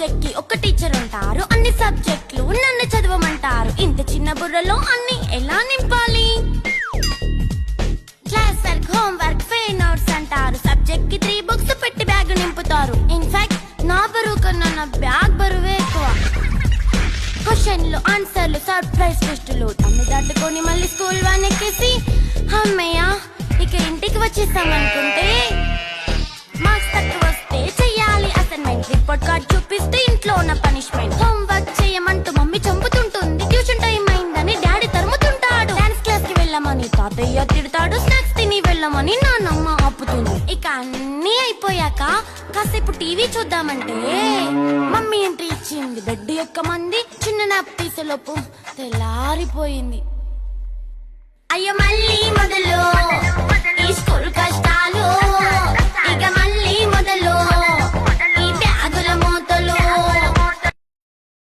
Subject కి ఒక teacher ఉంటారు, అన్ని సబ్జెక్టులు నన్ను చదవమంటారు. ఇంత చిన్న బుర్రలో అన్ని ఎలా నింపాలి? Class work, home work, fair notes అంటారు. సబ్జెక్ట్ కి 3 బుక్స్ పెట్టి బ్యాగ్ నింపుతారు. ఇన్ఫాక్ట్ నా బరువు కన్నా నా బ్యాగ్ బరువే ఎక్కువ. క్వశ్చన్లు, ఆన్సర్లు, సర్ప్రైజ్ టెస్టులు తమ్మి దాటుకొని మళ్ళీ స్కూల్ వాన్ ఎక్కేసి అమ్మయ్య ఇక ఇంటికి వచ్చేసామనుకుంటే మార్క్స్ తక్కువ వస్తే చెయ్యాలి అసైన్మెంట్. రిపోర్ట్ కార్డ్ చూపిస్తే ఇంట్లో ఉన్న పనిష్మెంట్. హోమ్ వర్క్ చేయమంటూ మమ్మీ చంపుతుంటుంది. ట్యూషన్ టైం అయిందని డాడీ తరుముతుంటాడు. డాన్స్ క్లాస్ కి వెళ్ళమని తాతయ్య తిడతాడు. స్నాక్స్ తిని వెళ్ళమని నాన్నమ్మ ఆపుతుంది. ఇక అన్నీ అయిపోయాక కాసేపు టీవీ చూద్దామంటే మమ్మీ ఎంట్రీ ఇచ్చింది. బెడ్ యొక్క మంది చిన్న నాప్ తీసేలోపు తెల్లారిపోయింది. అయ్యో మళ్ళీ మొదలు ఈ స్కూల్ కష్టాలు.